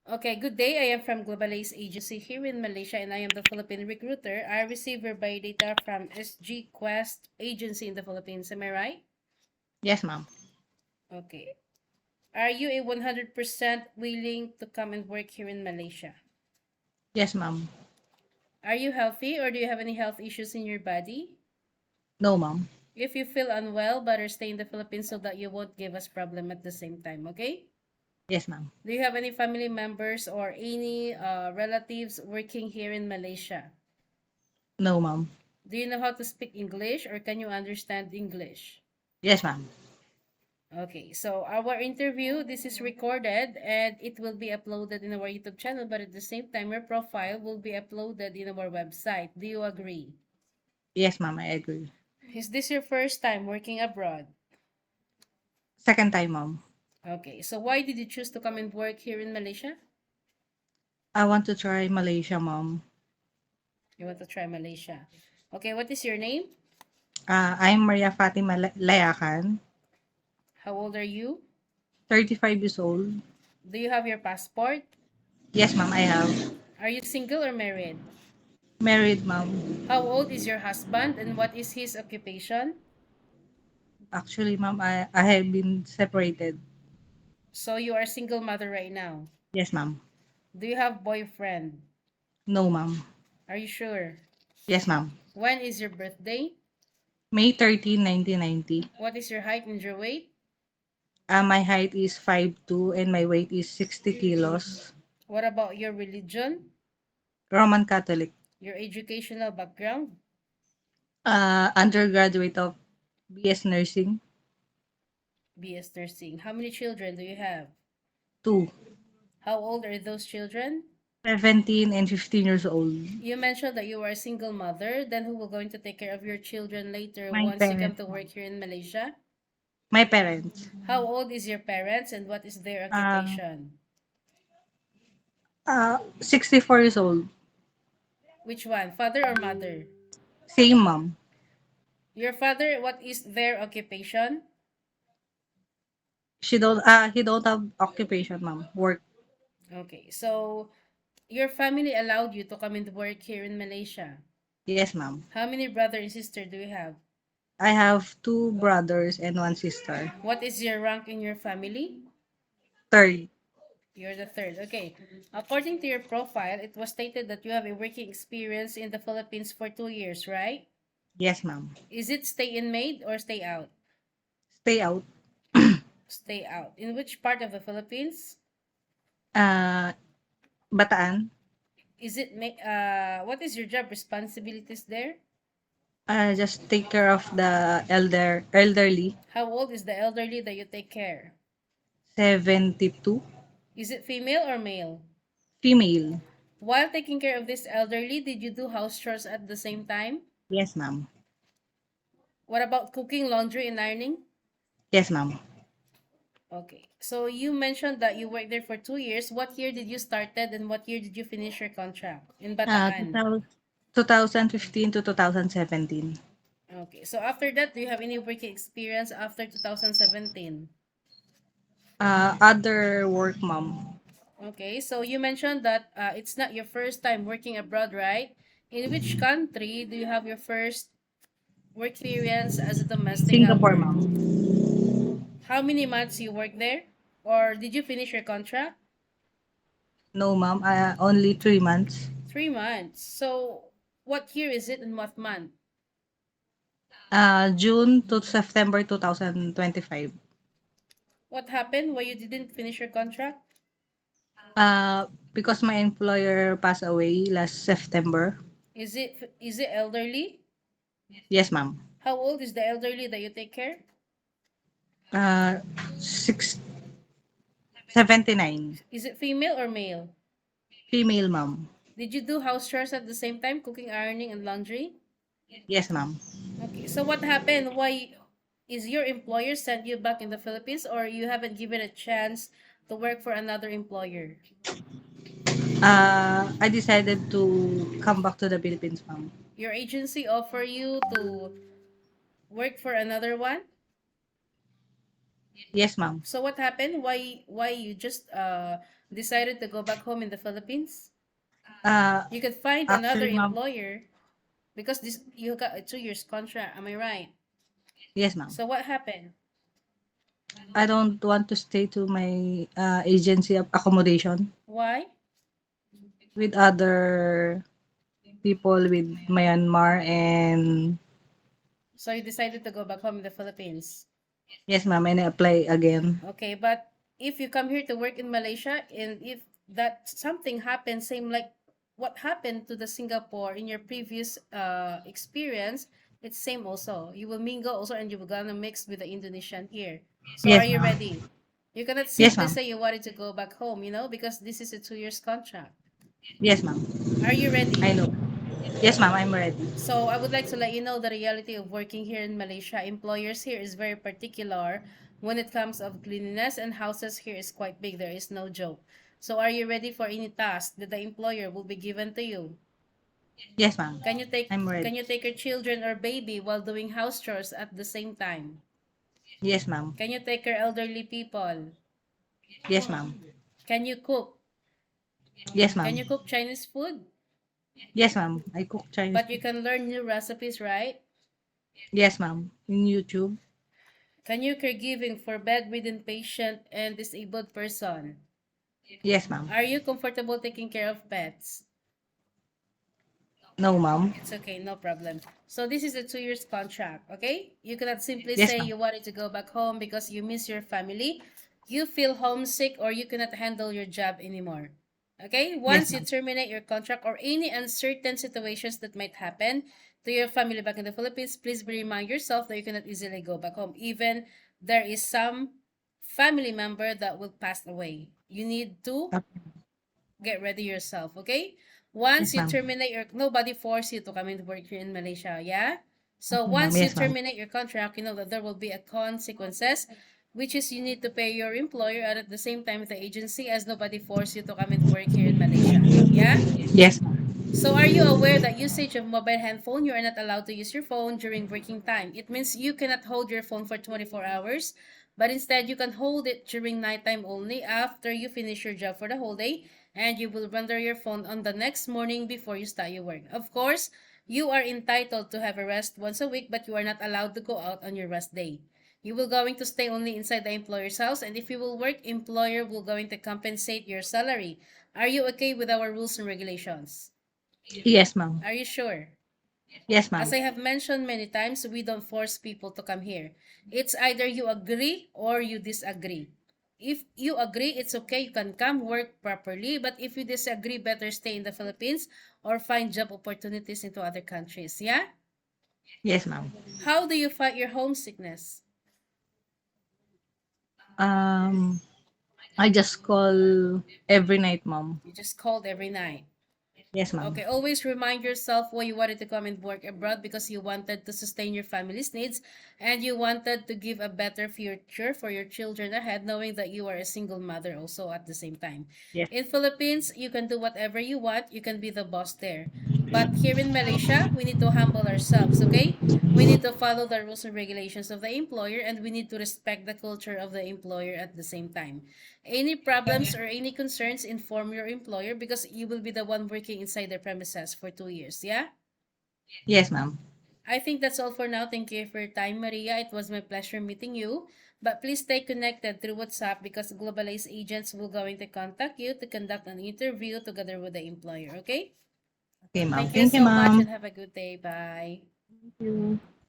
Okay, good day. I am from Global Ace Agency here in Malaysia and I am the Philippine recruiter. I receive your biodata from SG Quest Agency in the Philippines. Am I right? Yes, ma'am. Okay. Are you a 100% willing to come and work here in Malaysia? Yes, ma'am. Are you healthy or do you have any health issues in your body? No, ma'am. If you feel unwell, better stay in the Philippines so that you won't give us problem at the same time, okay? Yes, ma'am. Do you have any family members or any relatives working here in Malaysia? No, ma'am. Do you know how to speak English or can you understand English? Yes, ma'am. Okay, so our interview, this is recorded and it will be uploaded in our YouTube channel, but at the same time, your profile will be uploaded in our website. Do you agree? Yes, ma'am. I agree. Is this your first time working abroad? Second time, ma'am. Okay, so why did you choose to come and work here in Malaysia? I want to try Malaysia, ma'am. You want to try Malaysia. Okay, what is your name? I'm Maria Fatima Layakan, How old are you? 35 years old. Do you have your passport? Yes, ma'am. I have. Are you single or married? Married, ma'am. How old is your husband and what is his occupation? Actually, ma'am, I have been separated. So you are a single mother right now. Yes, ma'am. Do you have boyfriend? No, ma'am. Are you sure? Yes, ma'am. When is your birthday? May 13, 1990. What is your height and your weight? My height is 5'2" and my weight is 60 kilos. What about your religion? Roman Catholic. Your educational background? Undergraduate of BS Nursing. BS nursing. How many children do you have? 2. How old are those children? 17 and 15 years old. You mentioned that you are a single mother. Then who will going to take care of your children later My once you come parents. to work here in Malaysia? My parents. How old is your parents and what is their Uh, occupation? 64 years old. Which one, father or mother? Same mom. Your father, what is their occupation? He don't have occupation, mom. Work. Okay, so your family allowed you to come and work here in Malaysia. Yes, ma'am. How many brother and sister do you have? I have 2 brothers and 1 sister. What is your rank in your family? Third. You're the third. Okay. According to your profile, it was stated that you have a working experience in the Philippines for 2 years, right? Yes, ma'am. Is it stay in maid or stay out? Stay out. Stay out. In which part of the Philippines? Uh, Bataan. Is it what is your job responsibilities there? Just take care of the elderly. How old is the elderly that you take care? 72. Is it female or male? Female. While taking care of this elderly, did you do house chores at the same time? Yes, ma'am. What about cooking, laundry, and ironing? Yes, ma'am. Okay. So you mentioned that you worked there for 2 years. What year did you started and what year did you finish your contract in Bataan? 2015 to 2017. Okay. So after that, do you have any working experience after 2017? Other work, ma'am. Okay. So you mentioned that it's not your first time working abroad, right? In which country do you have your first work experience as a domestic Singapore, helper? ma'am. How many months you worked there? Or did you finish your contract? No, ma'am. Only 3 months. 3 months. So what year is it and what month? June to September 2025. What happened? Why you didn't finish your contract? Because my employer passed away last September. Is it elderly? Yes, ma'am. How old is the elderly that you take care? Uh, 79. Is it female or male? Female, ma'am. Did you do house chores at the same time, cooking, ironing, and laundry? Yes, ma'am. Okay, so what happened? Why is your employer sent you back in the Philippines or you haven't given a chance to work for another employer? I decided to come back to the Philippines, ma'am. Your agency offer you to work for another one? Yes, ma'am. So what happened? Why you just decided to go back home in the Philippines? Uh, You could find another Actually, ma'am. employer because this you got a 2 years contract. Am I right? Yes, ma'am. So what happened? I don't want to stay to my agency of accommodation Why? with other people with Myanmar and So you decided to go back home in the Philippines. yes, ma'am, and I apply again. Okay, but if you come here to work in Malaysia and if that something happens, same like what happened to the Singapore in your previous experience, it's same also. You will mingle also and you will gonna mix with the Indonesian here. So are Yes, you ma'am. ready? You cannot Yes, simply ma'am. say you wanted to go back home, because this is a 2 years contract. Yes, ma'am. Are you I ready? know. Yes, ma'am. I'm ready. So I would like to let you know the reality of working here in Malaysia. Employers here is very particular when it comes of cleanliness, and houses here is quite big. There is no joke. So are you ready for any task that the employer will be given to you? Yes, ma'am. Can you take I'm ready. can you take your children or baby while doing house chores at the same time? Yes, ma'am. Can you take care elderly people? Yes, ma'am. Can you cook? Yes, Can ma'am. you cook Chinese food? Yes, ma'am. I cook Chinese But you food. can learn new recipes, right? Yes, ma'am. In YouTube. Can you caregiving for bedridden patient and disabled person? Yes, ma'am. Are you comfortable taking care of pets? No, ma'am. It's okay, no problem. So this is a 2 years contract, okay? You cannot simply Yes, say ma'am. you wanted to go back home because you miss your family, you feel homesick, or you cannot handle your job anymore. Okay? Yes, Once you ma'am. terminate your contract or any uncertain situations that might happen to your family back in the Philippines, please remind yourself that you cannot easily go back home. Even there is some family member that will pass away. You need to Okay. get ready yourself, okay? Once Yes, you ma'am. terminate your, nobody force you to come into work here in Malaysia, yeah? So Okay, ma'am. once you Yes, ma'am. terminate your contract, you know that there will be a consequences, which is you need to pay your employer and at the same time the agency, as nobody force you to come into work here in Malaysia, yeah? Yes, ma'am. So are you aware that usage of mobile handphone, you are not allowed to use your phone during working time? It means you cannot hold your phone for 24 hours, but instead you can hold it during nighttime only after you finish your job for the whole day, and you will render your phone on the next morning before you start your work. Of course, you are entitled to have a rest once a week, but you are not allowed to go out on your rest day. You will going to stay only inside the employer's house, and if you will work, employer will going to compensate your salary. Are you okay with our rules and regulations? Yes, ma'am. Are you sure? Yes, As ma'am. I have mentioned many times, we don't force people to come here. It's either you agree or you disagree. If you agree, it's okay, you can come work properly. But if you disagree, better stay in the Philippines or find job opportunities into other countries. Yeah? Yes, ma'am. How do you fight your homesickness? Um, I just call every night, ma'am. You just called every night. Yes, ma'am. Okay, always remind yourself why you wanted to come and work abroad, because you wanted to sustain your family's needs and you wanted to give a better future for your children ahead, knowing that you are a single mother also at the same time. Yes. In Philippines, you can do whatever you want, you can be the boss there. But here in Malaysia, we need to humble ourselves, okay? We need to follow the rules and regulations of the employer, and we need to respect the culture of the employer at the same time. Any problems or any concerns, inform your employer because you will be the one working inside their premises for 2 years, yeah? Yes, ma'am. I think that's all for now. Thank you for your time, Maria. It was my pleasure meeting you. But please stay connected through WhatsApp because Globalized agents will going to contact you to conduct an interview together with the employer, okay? Okay, ma'am. Thank you Thank you, so much ma'am. and have a good day. Bye. Thank you.